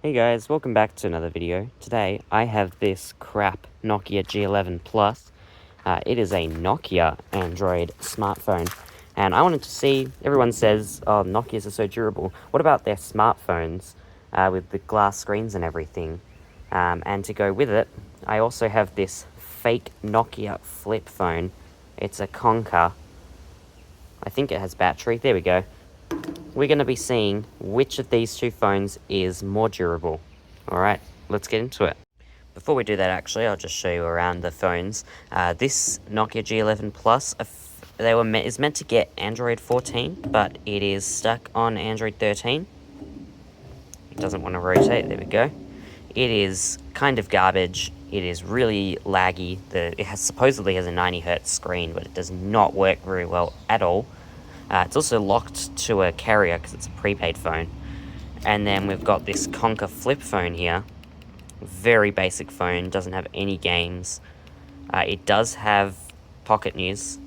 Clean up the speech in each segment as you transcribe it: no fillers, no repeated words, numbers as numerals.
Hey guys, welcome back to another video. Today I have this crap Nokia G11 Plus. It is a Nokia Android smartphone, and I wanted to see, everyone says, oh, Nokias are so durable. What about their smartphones with the glass screens and everything? And to go with it, I also have this fake Nokia flip phone. It's a Conker. I think it has battery. There we go. We're going to be seeing which of these two phones is more durable. Alright, let's get into it. Before we do that, actually, I'll just show you around the phones. This Nokia G11 Plus, is meant to get Android 14, but it is stuck on Android 13. It doesn't want to rotate, there we go. It is kind of garbage. It is really laggy. It supposedly has a 90 Hz screen, but it does not work very well at all. It's also locked to a carrier because it's a prepaid phone. And then we've got this Conker flip phone here. Very basic phone, doesn't have any games. It does have Pocket News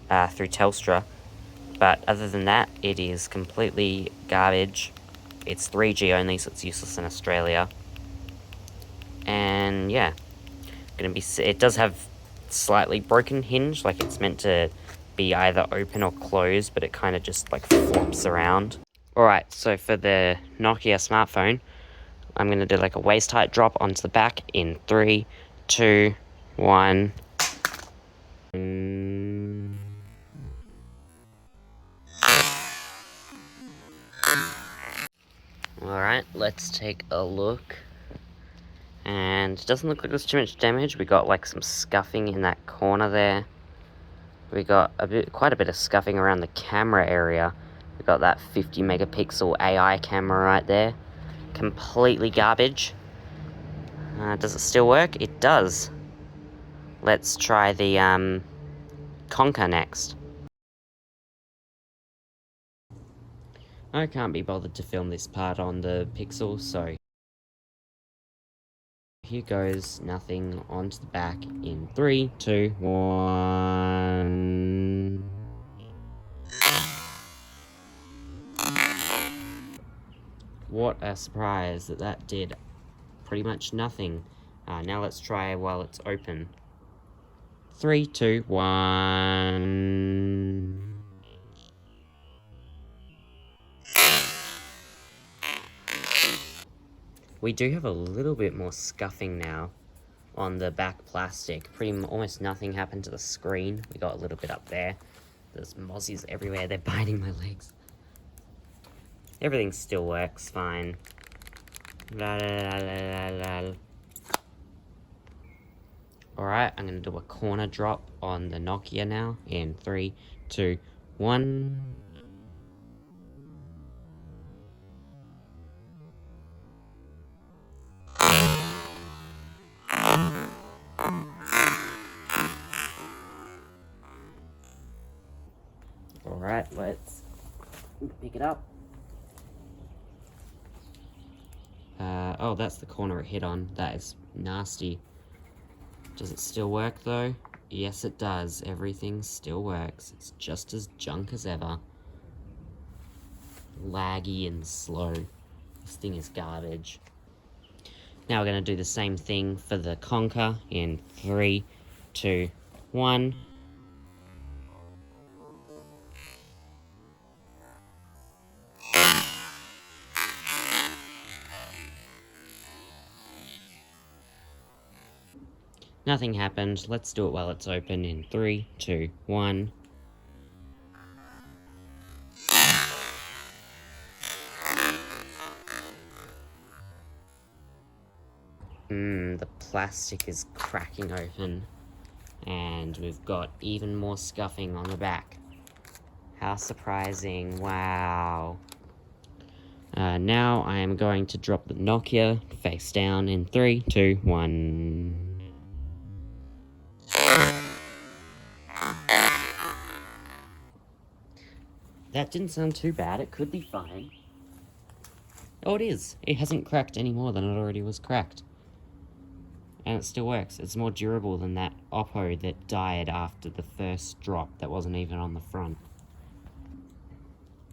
through Telstra, but other than that, it is completely garbage. It's 3G only, so it's useless in Australia. And yeah, it does have slightly broken hinge, like it's meant to be either open or closed, but it kind of just like flops around. Alright, so for the Nokia smartphone, I'm going to do like a waist height drop onto the back in 3, 2, 1. Alright, let's take a look. And it doesn't look like there's too much damage. We got like some scuffing in that corner there. We got quite a bit of scuffing around the camera area. We got that 50 megapixel AI camera right there. Completely garbage. Does it still work? It does. Let's try the Conker next. I can't be bothered to film this part on the Pixel, so here goes nothing onto the back in 3, 2, 1. What a surprise that did pretty much nothing. Now let's try while it's open. 3, 2, 1. We do have a little bit more scuffing now on the back plastic. Almost nothing happened to the screen. We got a little bit up there. There's mozzies everywhere. They're biting my legs. Everything still works fine. Alright, I'm going to do a corner drop on the Nokia now in 3, 2, 1. Alright, let's pick it up. Oh, that's the corner it hit on. That is nasty. Does it still work though? Yes, it does. Everything still works. It's just as junk as ever. Laggy and slow. This thing is garbage. Now we're going to do the same thing for the Conker in 3, 2, 1. Nothing happened. Let's do it while it's open in 3, 2, 1. The plastic is cracking open. And we've got even more scuffing on the back. How surprising. Wow. Now I am going to drop the Nokia face down in 3, 2, 1. That didn't sound too bad. It could be fine. Oh, it is. It hasn't cracked any more than it already was cracked. And it still works. It's more durable than that Oppo that died after the first drop that wasn't even on the front.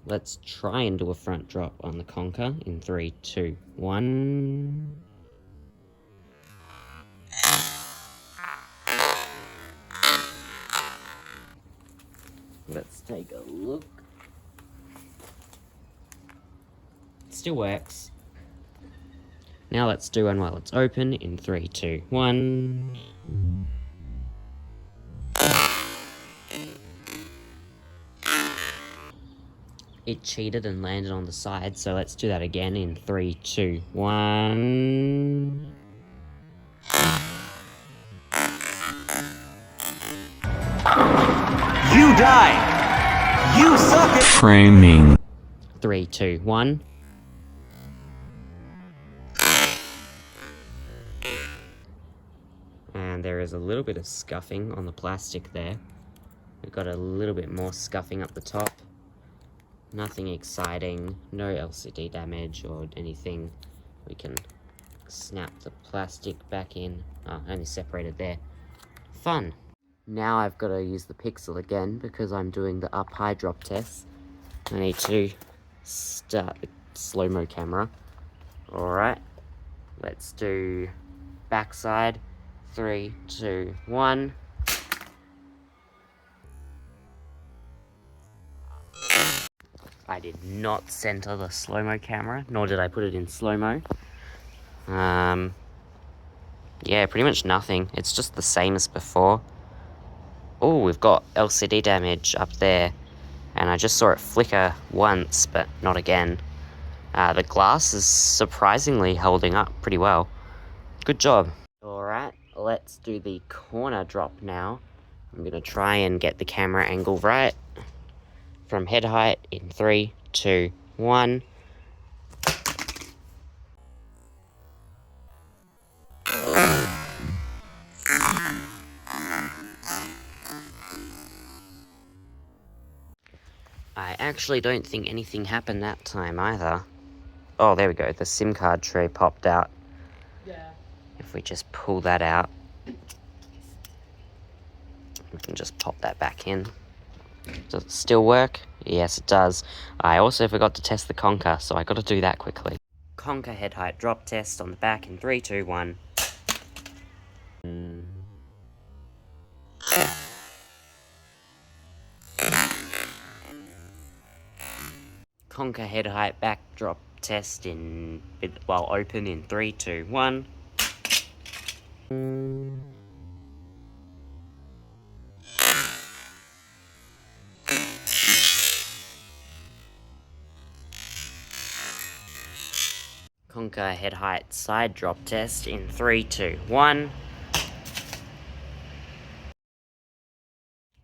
let's try and do a front drop on the Conker in 3, 2, 1. Let's take a look. Still works. Now let's do one while it's open in 3, 2, 1. It cheated and landed on the side, so let's do that again in 3, 2, 1. You die! You suck at Training. 3, 2, 1. And there is a little bit of scuffing on the plastic there. We've got a little bit more scuffing up the top. Nothing exciting, no LCD damage or anything. We can snap the plastic back in. Oh, only separated there. Fun. Now I've got to use the pixel again because I'm doing the up high drop test. I need to start the slow-mo camera. Alright, let's do backside. 3, 2, 1. I did not center the slow-mo camera, nor did I put it in slow-mo. Yeah, pretty much nothing. It's just the same as before. Oh, we've got LCD damage up there. And I just saw it flicker once, but not again. The glass is surprisingly holding up pretty well. Good job. Alright, let's do the corner drop now. I'm going to try and get the camera angle right. From head height in 3, 2, 1. I actually don't think anything happened that time either. Oh, there we go. The SIM card tray popped out. Yeah. If we just pull that out, we can just pop that back in. Does it still work? Yes, it does. I also forgot to test the Conker, so I got to do that quickly. Conker head height drop test on the back in 3, 2, 1. Conker head height back drop test while open in 3, 2, 1. Conker head height side drop test in 3, 2, 1.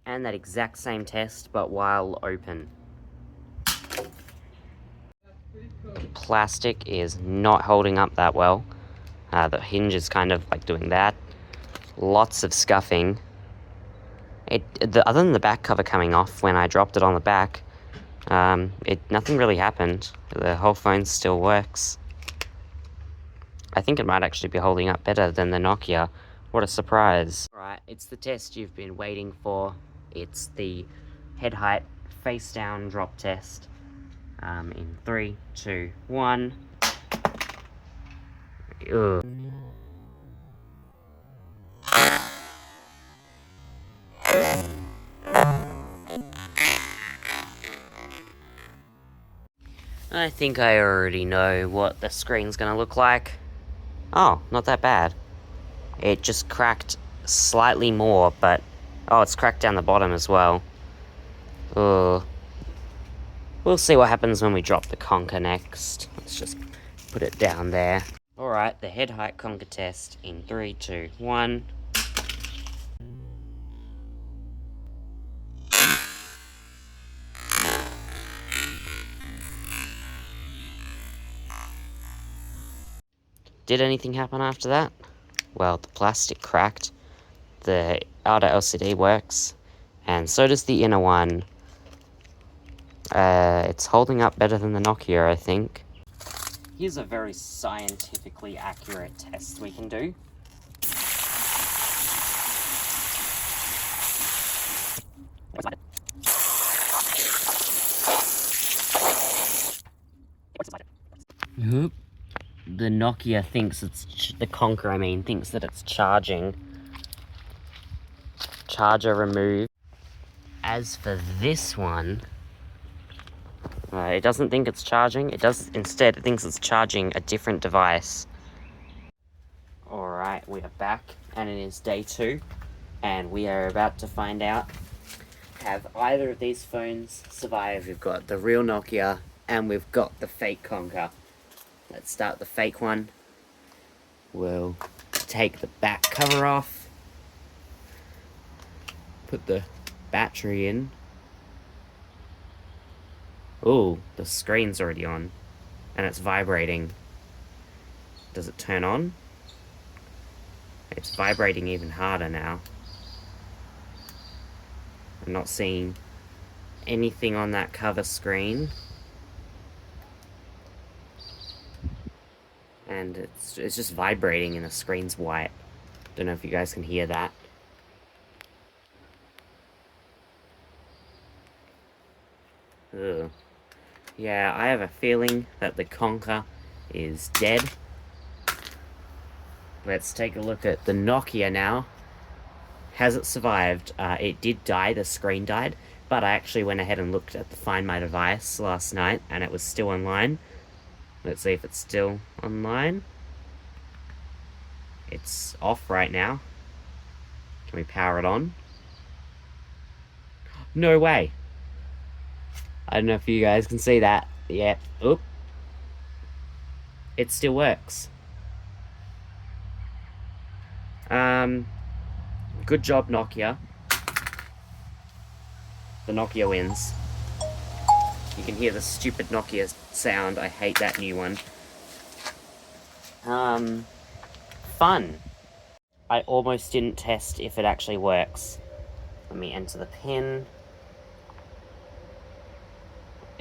And that exact same test, but while open. Plastic is not holding up that well. The hinge is kind of like doing that. Lots of scuffing. Other than the back cover coming off when I dropped it on the back, nothing really happened. The whole phone still works. I think it might actually be holding up better than the Nokia. What a surprise. Right, it's the test you've been waiting for. It's the head height face down drop test. In 3, 2, 1. Ugh. I think I already know what the screen's gonna look like. Oh, not that bad. It just cracked slightly more, but... Oh, it's cracked down the bottom as well. Ugh. We'll see what happens when we drop the Conker next. Let's just put it down there. Alright, the head height Conker test in 3, 2, 1. Did anything happen after that? Well, the plastic cracked. The outer LCD works. And so does the inner one. It's holding up better than the Nokia, I think. Here's a very scientifically accurate test we can do. Oop. The Nokia thinks it's... the Conquer, I mean, thinks that it's charging. Charger removed. As for this one... it doesn't think it's charging. Instead, it thinks it's charging a different device. Alright, we are back, and it is day 2. And we are about to find out, have either of these phones survived? We've got the real Nokia, and we've got the fake Conquer. Let's start the fake one. We'll take the back cover off. Put the battery in. Ooh, the screen's already on. And it's vibrating. Does it turn on? It's vibrating even harder now. I'm not seeing anything on that cover screen. And it's just vibrating and the screen's white. Don't know if you guys can hear that. Ugh. Yeah, I have a feeling that the Conquer is dead. Let's take a look at the Nokia now. Has it survived? It did die, the screen died, but I actually went ahead and looked at the Find My Device last night, and it was still online. Let's see if it's still online. It's off right now. Can we power it on? No way! I don't know if you guys can see that. Yeah, oop. It still works. Good job, Nokia. The Nokia wins. You can hear the stupid Nokia sound. I hate that new one. Fun. I almost didn't test if it actually works. Let me enter the pin.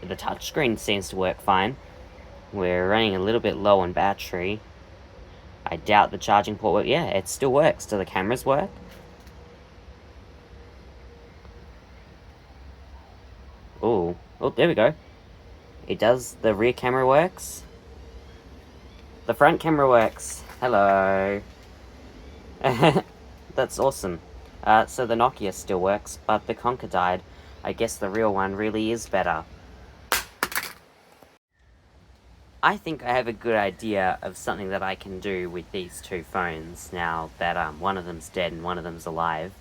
The touchscreen seems to work fine. We're running a little bit low on battery. I doubt the charging port works. Yeah, it still works. Do the cameras work? Ooh. Oh, there we go. It does. The rear camera works. The front camera works. Hello. That's awesome. So the Nokia still works, but the Conquer died. I guess the real one really is better. I think I have a good idea of something that I can do with these two phones now that one of them's dead and one of them's alive.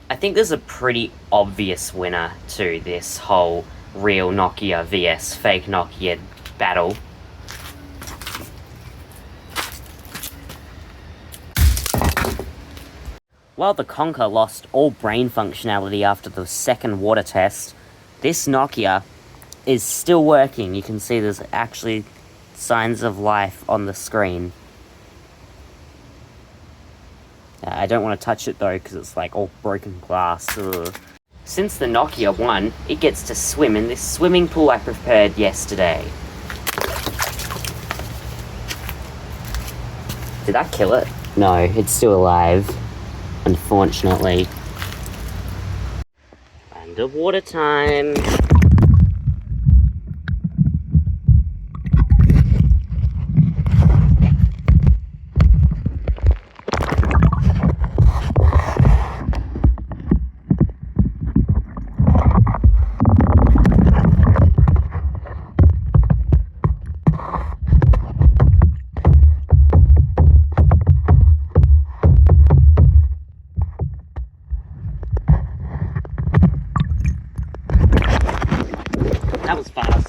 I think there's a pretty obvious winner to this whole real Nokia vs fake Nokia battle. While the Conquer lost all brain functionality after the second water test, this Nokia is still working. You can see there's actually signs of life on the screen. I don't want to touch it though, because it's like all broken glass. Ugh. Since the Nokia won, it gets to swim in this swimming pool I prepared yesterday. Did that kill it? No, it's still alive, unfortunately. Underwater time!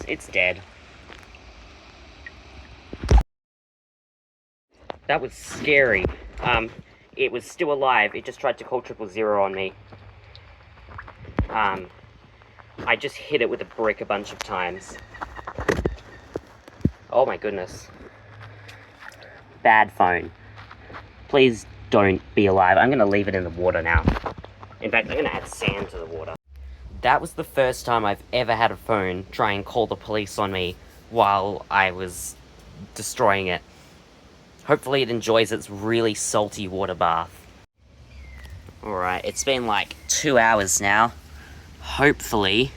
it's dead. That was scary. It was still alive. It just tried to call 000 on me. I just hit it with a brick a bunch of times. Oh my goodness. Bad phone. Please don't be alive. I'm going to leave it in the water now. In fact, I'm going to add sand to the water. That was the first time I've ever had a phone try and call the police on me while I was destroying it. Hopefully it enjoys its really salty water bath. Alright, it's been like 2 hours now. Hopefully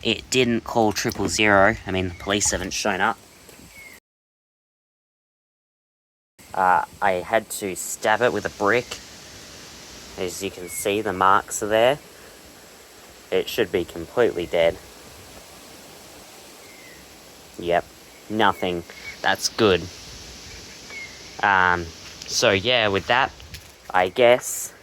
it didn't call 000. I mean, the police haven't shown up. I had to stab it with a brick. As you can see, the marks are there. It should be completely dead. Yep, nothing. That's good. So yeah, with that, I guess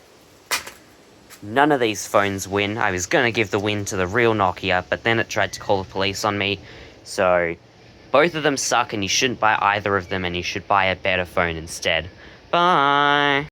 none of these phones win. I was gonna give the win to the real Nokia, but then it tried to call the police on me. So both of them suck, and you shouldn't buy either of them, and you should buy a better phone instead. Bye!